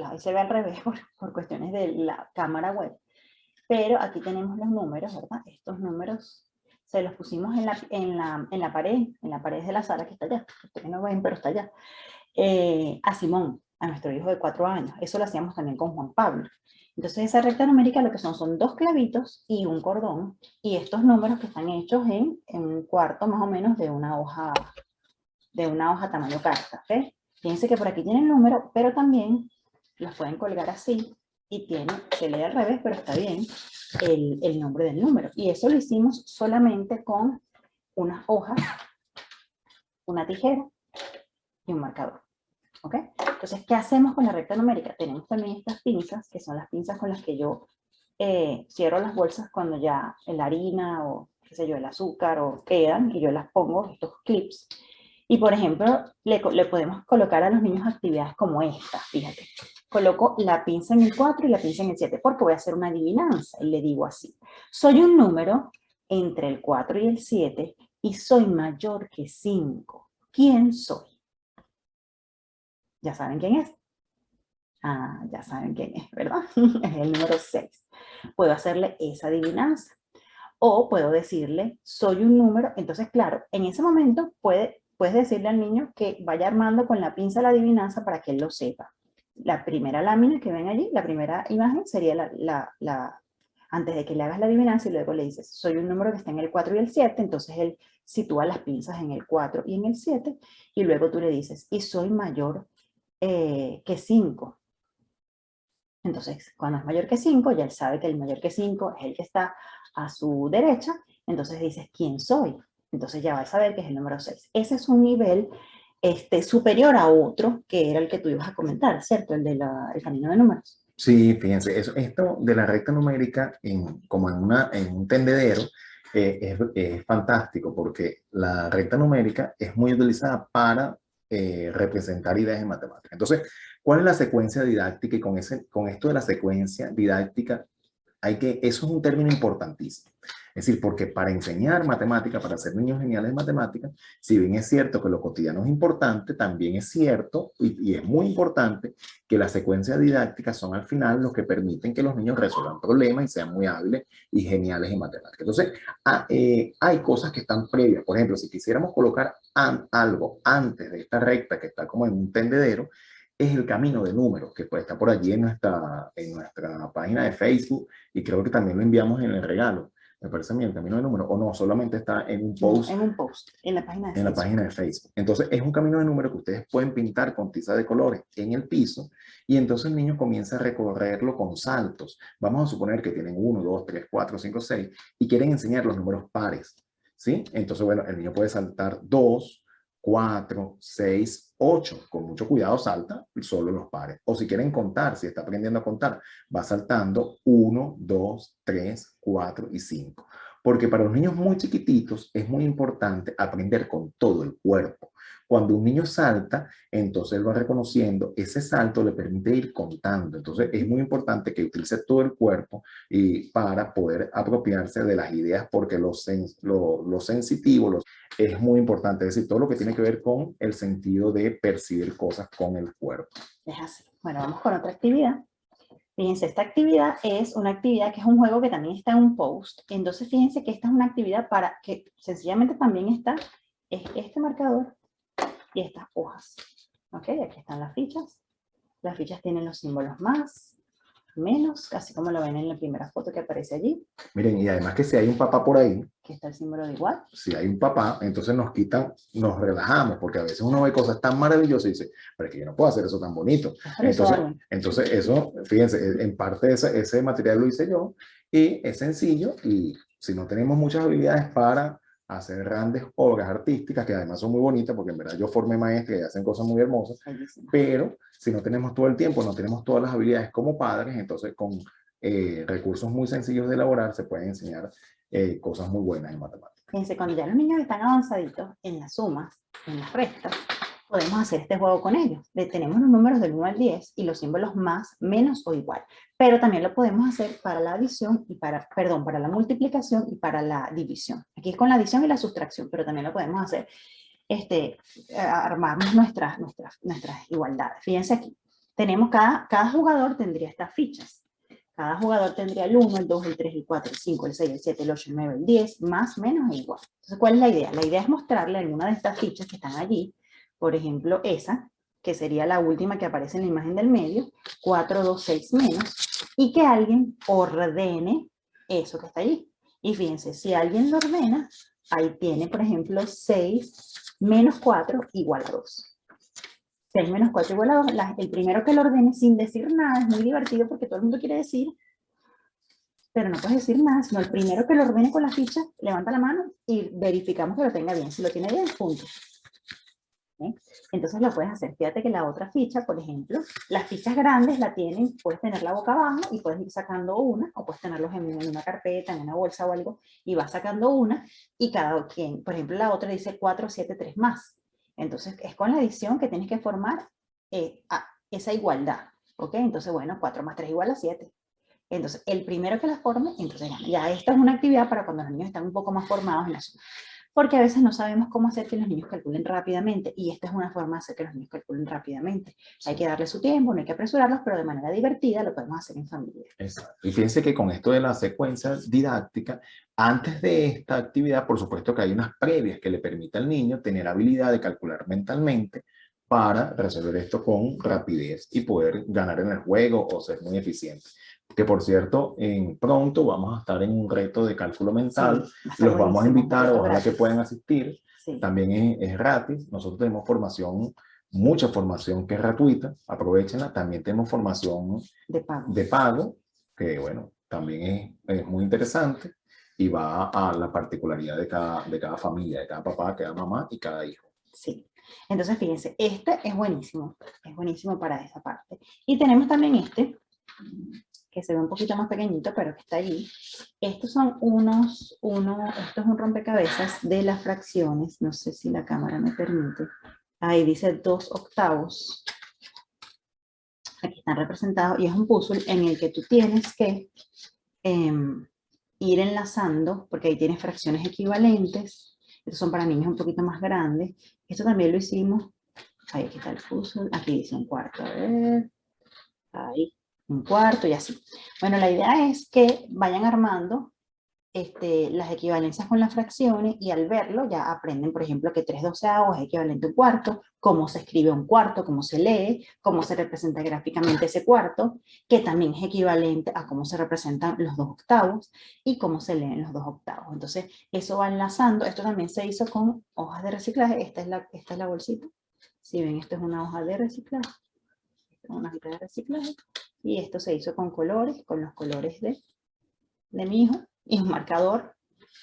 ahí se ve al revés por cuestiones de la cámara web, pero aquí tenemos los números, ¿verdad? Estos números se los pusimos en la pared de la sala que está allá. Ustedes no ven, pero está allá. A Simón, a nuestro hijo de 4 años. Eso lo hacíamos también con Juan Pablo. Entonces esa recta numérica lo que son 2 clavitos y un cordón, y estos números que están hechos en un cuarto más o menos de una hoja tamaño carta. ¿Okay? Fíjense que por aquí tiene el número, pero también los pueden colgar así y se lee al revés, pero está bien, el nombre del número. Y eso lo hicimos solamente con unas hojas, una tijera y un marcador. ¿Ok? Entonces, ¿qué hacemos con la recta numérica? Tenemos también estas pinzas, que son las pinzas con las que yo cierro las bolsas cuando ya la harina o qué sé yo, el azúcar o quedan, y yo las pongo, estos clips. Y por ejemplo, le podemos colocar a los niños actividades como esta, fíjate. Coloco la pinza en el 4 y la pinza en el 7, porque voy a hacer una adivinanza, y le digo así: soy un número entre el 4 y el 7 y soy mayor que 5. ¿Quién soy? ¿Ya saben quién es? Ah, ya saben quién es, ¿verdad? Es el número 6. Puedo hacerle esa adivinanza. O puedo decirle, soy un número. Entonces, claro, en ese momento puedes decirle al niño que vaya armando con la pinza la adivinanza para que él lo sepa. La primera lámina que ven allí, la primera imagen sería antes de que le hagas la adivinanza, y luego le dices, soy un número que está en el 4 y el 7, entonces él sitúa las pinzas en el 4 y en el 7, y luego tú le dices, y soy mayor que 5. Entonces, cuando es mayor que 5, ya él sabe que el mayor que 5 es el que está a su derecha, entonces dices, ¿quién soy? Entonces ya va a saber que es el número 6. Ese es un nivel superior a otro, que era el que tú ibas a comentar, ¿cierto? El camino de números. Sí, fíjense, esto de la recta numérica como en un tendedero es fantástico, porque la recta numérica es muy utilizada para representar ideas en matemáticas. Entonces, ¿cuál es la secuencia didáctica? Y con esto de la secuencia didáctica, eso es un término importantísimo. Es decir, porque para enseñar matemática, para ser niños geniales en matemáticas, si bien es cierto que lo cotidiano es importante, también es cierto y es muy importante que las secuencias didácticas son al final los que permiten que los niños resuelvan problemas y sean muy hábiles y geniales en matemáticas. Entonces, hay cosas que están previas. Por ejemplo, si quisiéramos colocar algo antes de esta recta que está como en un tendedero, es el camino de números, que pues está por allí en nuestra página de Facebook, y creo que también lo enviamos en el regalo. Me parece a mí el camino de números, o no, solamente está en un post. No, en un post, en la página de en Facebook. la página de Facebook. Entonces es un camino de números que ustedes pueden pintar con tiza de colores en el piso, y entonces el niño comienza a recorrerlo con saltos. Vamos a suponer que tienen 1, 2, 3, 4, 5, 6 y quieren enseñar los números pares, ¿sí? Entonces, bueno, el niño puede saltar 2, 4, 6, 8. Con mucho cuidado salta solo los pares. O si quieren contar, si está aprendiendo a contar, va saltando 1, 2, 3, 4 y 5. Porque para los niños muy chiquititos es muy importante aprender con todo el cuerpo. Cuando un niño salta, entonces él va reconociendo, ese salto le permite ir contando. Entonces es muy importante que utilice todo el cuerpo y para poder apropiarse de las ideas, porque lo sensitivo es muy importante. Es decir, todo lo que tiene que ver con el sentido de percibir cosas con el cuerpo. Es así. Bueno, vamos con otra actividad. Fíjense, esta actividad es una actividad que es un juego que también está en un post. Entonces, fíjense que esta es una actividad para que sencillamente también está este marcador y estas hojas. ¿Ok? Aquí están las fichas. Las fichas tienen los símbolos más, menos, casi como lo ven en la primera foto que aparece allí. Miren, y además que si hay un papá por ahí, que está el símbolo de igual. Si hay un papá, entonces nos relajamos, porque a veces uno ve cosas tan maravillosas y dice, pero es que yo no puedo hacer eso tan bonito. Entonces eso, fíjense, en parte ese material lo hice yo, y es sencillo, y si no tenemos muchas habilidades para hacer grandes obras artísticas, que además son muy bonitas, porque en verdad yo formé maestros y hacen cosas muy hermosas, pero si no tenemos todo el tiempo, no tenemos todas las habilidades como padres, entonces con recursos muy sencillos de elaborar se pueden enseñar cosas muy buenas en matemáticas. Fíjense, cuando ya los niños están avanzaditos en las sumas, en las restas, podemos hacer este juego con ellos. Tenemos los números del 1 al 10 y los símbolos más, menos o igual. Pero también lo podemos hacer para la adición y para la multiplicación y para la división. Aquí es con la adición y la sustracción, pero también lo podemos hacer, armar nuestras igualdades. Fíjense aquí, tenemos cada jugador tendría estas fichas. Cada jugador tendría el 1, el 2, el 3, el 4, el 5, el 6, el 7, el 8, el 9, el 10, más, menos e igual. Entonces, ¿cuál es la idea? La idea es mostrarle en una de estas fichas que están allí, por ejemplo, esa, que sería la última que aparece en la imagen del medio, 4, 2, 6, menos, y que alguien ordene eso que está allí. Y fíjense, si alguien lo ordena, ahí tiene, por ejemplo, 6 menos 4 igual a 2. 6 menos 4 igual a 2. El primero que lo ordene sin decir nada es muy divertido porque todo el mundo quiere decir, pero no puedes decir nada, sino el primero que lo ordene con la ficha, levanta la mano y verificamos que lo tenga bien. Si lo tiene bien, punto. ¿Sí? Entonces lo puedes hacer. Fíjate que la otra ficha, por ejemplo, las fichas grandes la tienen, puedes tener la boca abajo y puedes ir sacando una, o puedes tenerlos en una carpeta, en una bolsa o algo, y vas sacando una, y cada quien, por ejemplo, la otra dice 4, 7, 3 más. Entonces, es con la adición que tienes que formar esa igualdad. ¿Ok? Entonces, bueno, 4 más 3 igual a 7. Entonces, el primero que la forme, entonces ya esta es una actividad para cuando los niños están un poco más formados en la suma. Porque a veces no sabemos cómo hacer que los niños calculen rápidamente, y esta es una forma de hacer que los niños calculen rápidamente. Hay que darle su tiempo, no hay que apresurarlos, pero de manera divertida lo podemos hacer en familia. Exacto. Y fíjense que con esto de la secuencia didáctica, antes de esta actividad, por supuesto que hay unas previas que le permiten al niño tener habilidad de calcular mentalmente para resolver esto con rapidez y poder ganar en el juego o ser muy eficiente. Que por cierto, pronto vamos a estar en un reto de cálculo mental, sí, los vamos a invitar, ojalá que puedan asistir, sí. También es gratis, nosotros tenemos formación, mucha formación que es gratuita, aprovechenla, también tenemos formación de pago que bueno, también es muy interesante y va a la particularidad de cada familia, de cada papá, cada mamá y cada hijo. Sí. Entonces, fíjense, este es buenísimo para esa parte. Y tenemos también este, que se ve un poquito más pequeñito, pero que está allí. Estos son esto es un rompecabezas de las fracciones, no sé si la cámara me permite. Ahí dice 2 octavos. Aquí están representados, y es un puzzle en el que tú tienes que ir enlazando, porque ahí tienes fracciones equivalentes. Estos son para niños un poquito más grandes. Esto también lo hicimos. Ahí, aquí está el puzzle. Aquí dice un cuarto. A ver. Ahí, un cuarto y así. Bueno, la idea es que vayan armando las equivalencias con las fracciones y al verlo ya aprenden, por ejemplo, que 3/12 es equivalente a un cuarto, cómo se escribe un cuarto, cómo se lee, cómo se representa gráficamente ese cuarto, que también es equivalente a cómo se representan los 2/8 y cómo se leen los 2/8. Entonces, eso va enlazando. Esto también se hizo con hojas de reciclaje. Esta es la bolsita. Si ven, esto es una hoja de reciclaje. Una hojita de reciclaje. Y esto se hizo con colores, con los colores de mi hijo, y un marcador,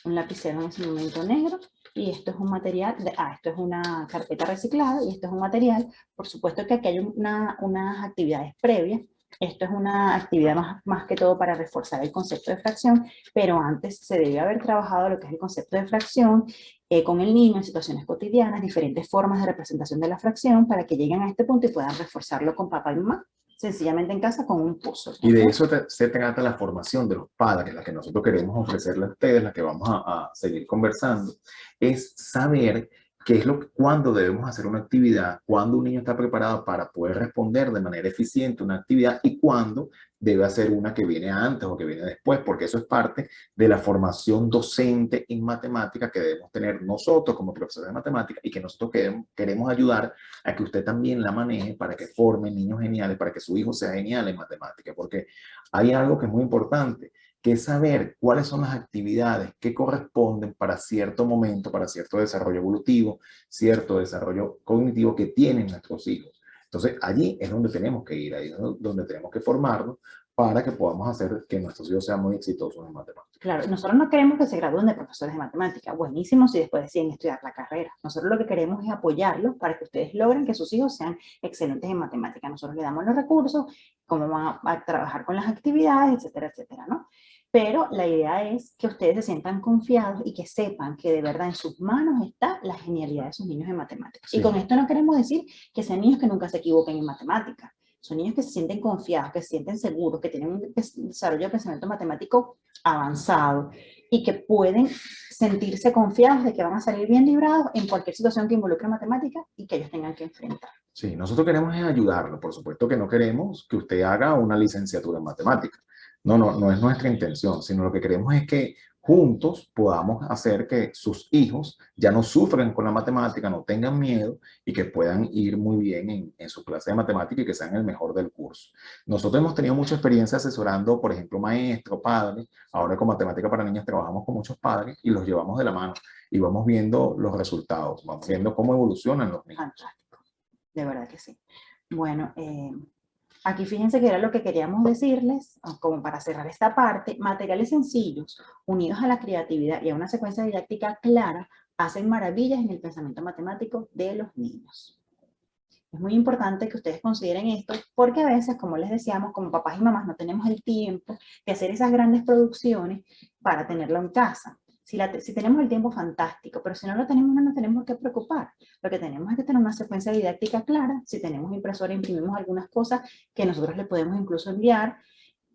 un lapicero en ese momento negro, y esto es un material, esto es una carpeta reciclada, y esto es un material, por supuesto que aquí hay unas actividades previas. Esto es una actividad más que todo para reforzar el concepto de fracción, pero antes se debe haber trabajado lo que es el concepto de fracción con el niño en situaciones cotidianas, diferentes formas de representación de la fracción para que lleguen a este punto y puedan reforzarlo con papá y mamá, sencillamente en casa con un puzzle. Y de eso se trata la formación de los padres, la que nosotros queremos ofrecerle a ustedes, la que vamos a seguir conversando, es saber qué es cuándo debemos hacer una actividad, cuándo un niño está preparado para poder responder de manera eficiente una actividad y cuándo debe hacer una que viene antes o que viene después, porque eso es parte de la formación docente en matemática que debemos tener nosotros como profesores de matemática y que nosotros queremos ayudar a que usted también la maneje para que forme niños geniales, para que su hijo sea genial en matemática, porque hay algo que es muy importante, que es saber cuáles son las actividades que corresponden para cierto momento, para cierto desarrollo evolutivo, cierto desarrollo cognitivo que tienen nuestros hijos. Entonces, allí es donde tenemos que ir, ahí es donde tenemos que formarnos para que podamos hacer que nuestros hijos sean muy exitosos en matemáticas. Claro, nosotros no queremos que se gradúen de profesores de matemática, buenísimo si después deciden estudiar la carrera. Nosotros lo que queremos es apoyarlos para que ustedes logren que sus hijos sean excelentes en matemática. Nosotros le damos los recursos, cómo van a trabajar con las actividades, etcétera, etcétera, ¿no? Pero la idea es que ustedes se sientan confiados y que sepan que de verdad en sus manos está la genialidad de sus niños en matemáticas. Sí. Y con esto no queremos decir que sean niños que nunca se equivoquen en matemáticas. Son niños que se sienten confiados, que se sienten seguros, que tienen un desarrollo de pensamiento matemático avanzado y que pueden sentirse confiados de que van a salir bien librados en cualquier situación que involucre matemáticas y que ellos tengan que enfrentar. Sí, nosotros queremos es ayudarlo. Por supuesto que no queremos que usted haga una licenciatura en matemáticas. No es nuestra intención, sino lo que queremos es que juntos podamos hacer que sus hijos ya no sufran con la matemática, no tengan miedo y que puedan ir muy bien en su clase de matemática y que sean el mejor del curso. Nosotros hemos tenido mucha experiencia asesorando, por ejemplo, maestros, padres. Ahora con matemática para niños trabajamos con muchos padres y los llevamos de la mano y vamos viendo los resultados, vamos viendo cómo evolucionan los niños. Fantástico, de verdad que sí. Bueno, aquí fíjense que era lo que queríamos decirles, como para cerrar esta parte, materiales sencillos, unidos a la creatividad y a una secuencia didáctica clara, hacen maravillas en el pensamiento matemático de los niños. Es muy importante que ustedes consideren esto, porque a veces, como les decíamos, como papás y mamás no tenemos el tiempo de hacer esas grandes producciones para tenerlo en casa. Si tenemos el tiempo, fantástico, pero si no lo tenemos, no nos tenemos que preocupar. Lo que tenemos es que tener una secuencia didáctica clara. Si tenemos impresora, imprimimos algunas cosas que nosotros le podemos incluso enviar,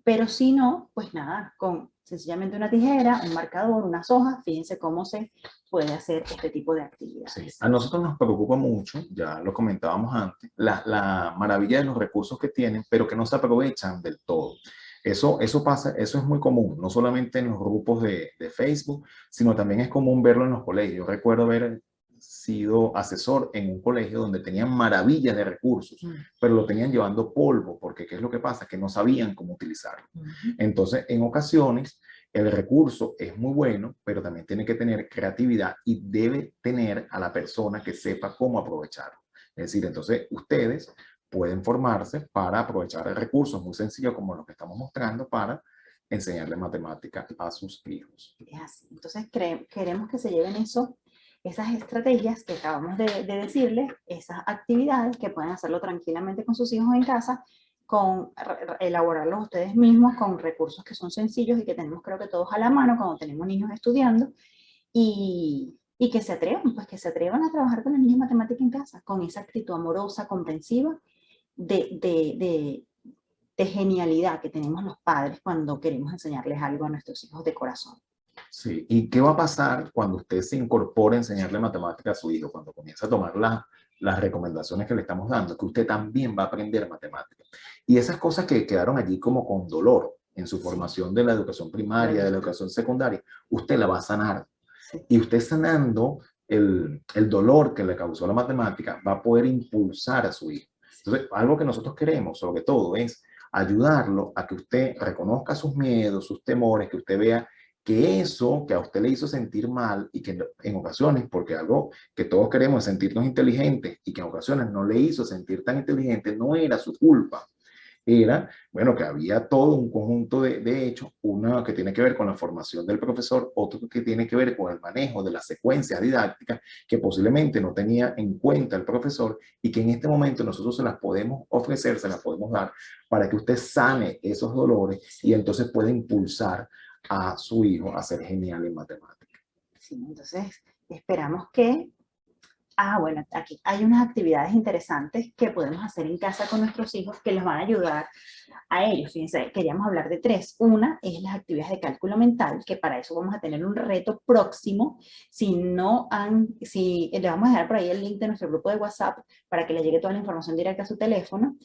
pero si no, pues nada, con sencillamente una tijera, un marcador, unas hojas, fíjense cómo se puede hacer este tipo de actividades. Sí, a nosotros nos preocupa mucho, ya lo comentábamos antes, la maravilla de los recursos que tienen, pero que no se aprovechan del todo. Eso pasa, eso es muy común, no solamente en los grupos de Facebook, sino también es común verlo en los colegios. Yo recuerdo haber sido asesor en un colegio donde tenían maravillas de recursos, pero lo tenían llevando polvo, porque ¿qué es lo que pasa? Que no sabían cómo utilizarlo. Entonces, en ocasiones, el recurso es muy bueno, pero también tiene que tener creatividad y debe tener a la persona que sepa cómo aprovecharlo. Es decir, entonces ustedes pueden formarse para aprovechar recursos muy sencillos como los que estamos mostrando para enseñarle matemáticas a sus hijos. Es así. Entonces queremos que se lleven esas estrategias que acabamos de decirles, esas actividades que pueden hacerlo tranquilamente con sus hijos en casa, elaborarlos ustedes mismos con recursos que son sencillos y que tenemos creo que todos a la mano cuando tenemos niños estudiando y que se atrevan, pues que se atrevan a trabajar con los niños matemáticas en casa, con esa actitud amorosa, comprensiva, de genialidad que tenemos los padres cuando queremos enseñarles algo a nuestros hijos de corazón. Sí, ¿y qué va a pasar cuando usted se incorpore a enseñarle matemática a su hijo? Cuando comience a tomar las recomendaciones que le estamos dando, que usted también va a aprender matemática. Y esas cosas que quedaron allí como con dolor, en su Sí. formación de la educación primaria, de la educación secundaria, usted la va a sanar. Sí. Y usted sanando el dolor que le causó la matemática, va a poder impulsar a su hijo. Entonces, algo que nosotros queremos, sobre todo, es ayudarlo a que usted reconozca sus miedos, sus temores, que usted vea que eso que a usted le hizo sentir mal y que en ocasiones, porque algo que todos queremos es sentirnos inteligentes y que en ocasiones no le hizo sentir tan inteligente, no era su culpa. Era, bueno, que había todo un conjunto de hechos, una que tiene que ver con la formación del profesor, otro que tiene que ver con el manejo de las secuencias didácticas que posiblemente no tenía en cuenta el profesor y que en este momento nosotros se las podemos ofrecer, se las podemos dar para que usted sane esos dolores y entonces pueda impulsar a su hijo a ser genial en matemáticas. Sí, entonces esperamos que... bueno, aquí hay unas actividades interesantes que podemos hacer en casa con nuestros hijos que les van a ayudar a ellos. Fíjense, queríamos hablar de tres. Una es las actividades de cálculo mental, que para eso vamos a tener un reto próximo. Si le vamos a dejar por ahí el link de nuestro grupo de WhatsApp para que le llegue toda la información directa a su teléfono,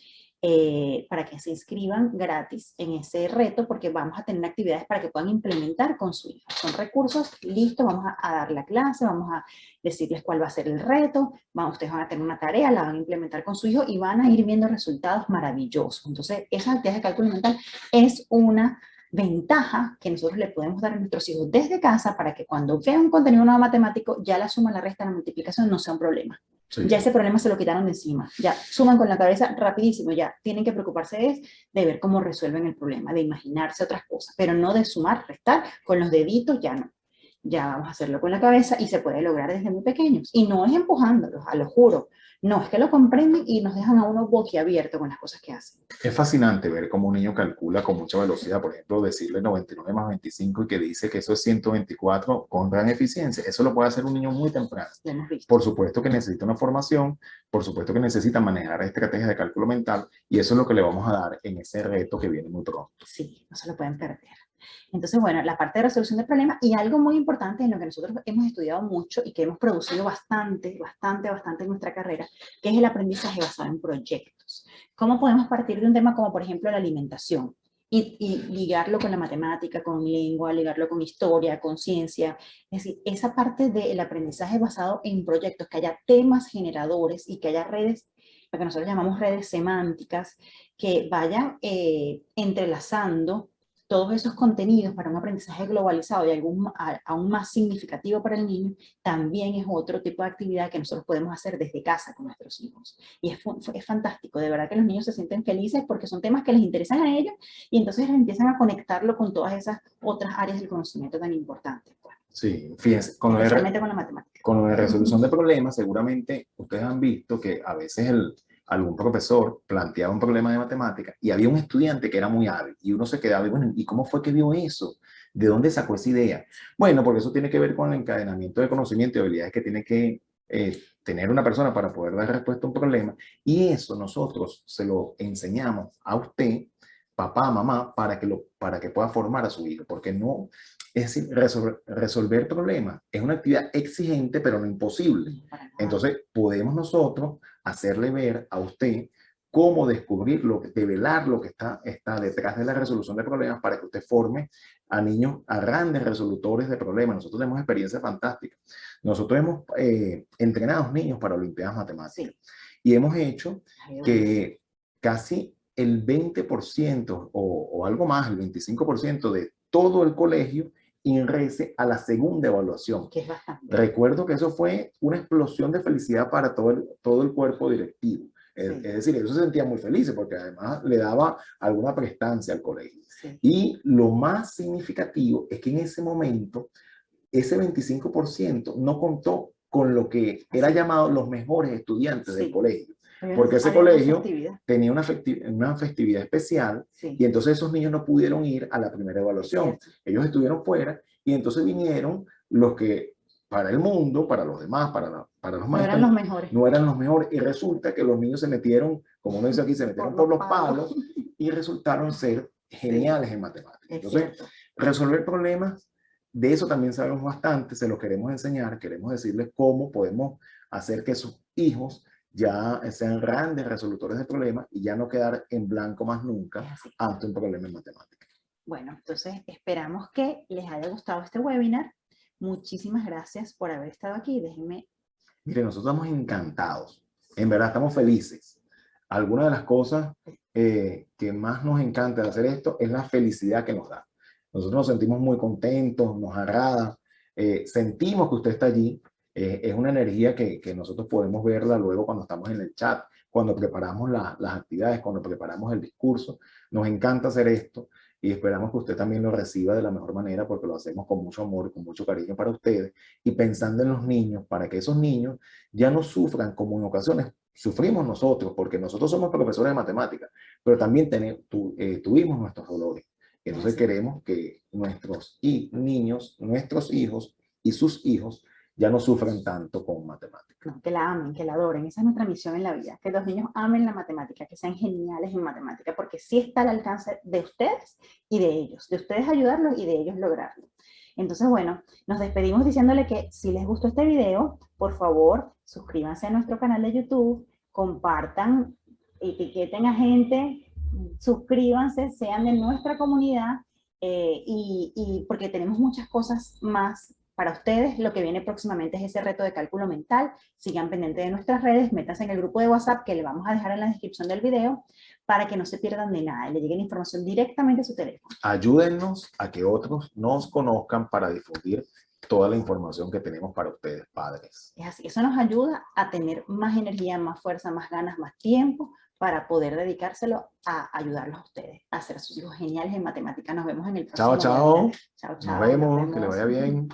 para que se inscriban gratis en ese reto, porque vamos a tener actividades para que puedan implementar con su hijo. Son recursos listos, vamos a dar la clase, vamos a decirles cuál va a ser el reto, ustedes van a tener una tarea, la van a implementar con su hijo y van a ir viendo resultados maravillosos. Entonces, esa actividad de cálculo mental es una ventaja que nosotros le podemos dar a nuestros hijos desde casa para que cuando vean un contenido nuevo matemático, ya la suma, la resta, la multiplicación no sea un problema. Sí. Ya ese problema se lo quitaron de encima, ya suman con la cabeza rapidísimo, ya tienen que preocuparse de ver cómo resuelven el problema, de imaginarse otras cosas, pero no de sumar, restar, con los deditos ya no. Ya vamos a hacerlo con la cabeza y se puede lograr desde muy pequeños. Y no es empujándolos, a lo juro. No, es que lo comprenden y nos dejan a uno boquiabierto con las cosas que hacen. Es fascinante ver cómo un niño calcula con mucha velocidad, por ejemplo, decirle 99 más 25 y que dice que eso es 124 con gran eficiencia. Eso lo puede hacer un niño muy temprano. Lo hemos visto. Por supuesto que necesita una formación, por supuesto que necesita manejar estrategias de cálculo mental y eso es lo que le vamos a dar en ese reto que viene muy pronto. Sí, no se lo pueden perder. Entonces, bueno, la parte de resolución de problemas y algo muy importante en lo que nosotros hemos estudiado mucho y que hemos producido bastante en nuestra carrera, que es el aprendizaje basado en proyectos. ¿Cómo podemos partir de un tema como, por ejemplo, la alimentación y ligarlo con la matemática, con lengua, ligarlo con historia, con ciencia? Es decir, esa parte del aprendizaje basado en proyectos, que haya temas generadores y que haya redes, lo que nosotros llamamos redes semánticas, que vayan entrelazando todos esos contenidos para un aprendizaje globalizado y aún más significativo para el niño, también es otro tipo de actividad que nosotros podemos hacer desde casa con nuestros hijos. Y es fantástico, de verdad que los niños se sienten felices porque son temas que les interesan a ellos y entonces empiezan a conectarlo con todas esas otras áreas del conocimiento tan importantes. Pues. Sí, fíjense, especialmente con la matemática. Con la resolución de problemas, seguramente ustedes han visto que a veces algún profesor planteaba un problema de matemática y había un estudiante que era muy hábil y uno se quedaba, bueno, ¿y cómo fue que vio eso? ¿De dónde sacó esa idea? Bueno, porque eso tiene que ver con el encadenamiento de conocimiento y habilidades que tiene que tener una persona para poder dar respuesta a un problema y eso nosotros se lo enseñamos a usted, papá, mamá, para que pueda formar a su hijo, porque no, es decir, resolver problemas es una actividad exigente, pero no imposible. Entonces, podemos nosotros hacerle ver a usted cómo descubrir, develar lo que está detrás de la resolución de problemas para que usted forme a niños, a grandes resolutores de problemas. Nosotros tenemos experiencias fantásticas. Nosotros hemos entrenado a niños para olimpiadas matemáticas. Sí. Y hemos hecho que casi el 20% o algo más, el 25% de todo el colegio ingrese a la segunda evaluación. Que es bastante. Recuerdo que eso fue una explosión de felicidad para todo el cuerpo directivo. Sí. Es decir, ellos se sentían muy felices porque además le daba alguna prestancia al colegio. Sí. Y lo más significativo es que en ese momento, ese 25% no contó con lo que era llamado los mejores estudiantes del colegio. Porque ese colegio tenía una festividad especial y entonces esos niños no pudieron ir a la primera evaluación. Ellos estuvieron fuera y entonces vinieron los que para el mundo, para los demás, para los maestros, no eran los mejores. No eran los mejores. Y resulta que los niños se metieron, como uno dice aquí, se metieron por los palos y resultaron ser geniales en matemáticas. Entonces, resolver problemas, de eso también sabemos bastante, se los queremos enseñar, queremos decirles cómo podemos hacer que sus hijos ya sean grandes resolutores de problemas y ya no quedar en blanco más nunca ante un problema en matemáticas. Bueno, entonces esperamos que les haya gustado este webinar. Muchísimas gracias por haber estado aquí. Déjenme. Mire, nosotros estamos encantados, en verdad estamos felices. Alguna de las cosas que más nos encanta de hacer esto es la felicidad que nos da. Nosotros nos sentimos muy contentos, nos agrada, sentimos que usted está allí. Es una energía que nosotros podemos verla luego cuando estamos en el chat, cuando preparamos las actividades, cuando preparamos el discurso. Nos encanta hacer esto y esperamos que usted también lo reciba de la mejor manera porque lo hacemos con mucho amor y con mucho cariño para ustedes y pensando en los niños, para que esos niños ya no sufran como en ocasiones sufrimos nosotros, porque nosotros somos profesores de matemáticas, pero también tuvimos nuestros dolores. Entonces queremos que niños, nuestros hijos y sus hijos ya no sufran tanto con matemáticas. No, que la amen, que la adoren. Esa es nuestra misión en la vida, que los niños amen la matemática, que sean geniales en matemática, porque sí está al alcance de ustedes y de ustedes ayudarlos y de ellos lograrlo. Entonces, bueno, nos despedimos diciéndole que si les gustó este video, por favor, suscríbanse a nuestro canal de YouTube, compartan, etiqueten a gente, suscríbanse, sean de nuestra comunidad, y porque tenemos muchas cosas más para ustedes. Lo que viene próximamente es ese reto de cálculo mental. Sigan pendientes de nuestras redes, métanse en el grupo de WhatsApp que le vamos a dejar en la descripción del video para que no se pierdan de nada y le llegue la información directamente a su teléfono. Ayúdennos a que otros nos conozcan para difundir toda la información que tenemos para ustedes, padres. Es así, eso nos ayuda a tener más energía, más fuerza, más ganas, más tiempo para poder dedicárselo a ayudarlos a ustedes, a hacer sus hijos geniales en matemáticas. Nos vemos en el próximo Chao, chao. webinar. Chao, chao. Nos vemos, que le vaya bien.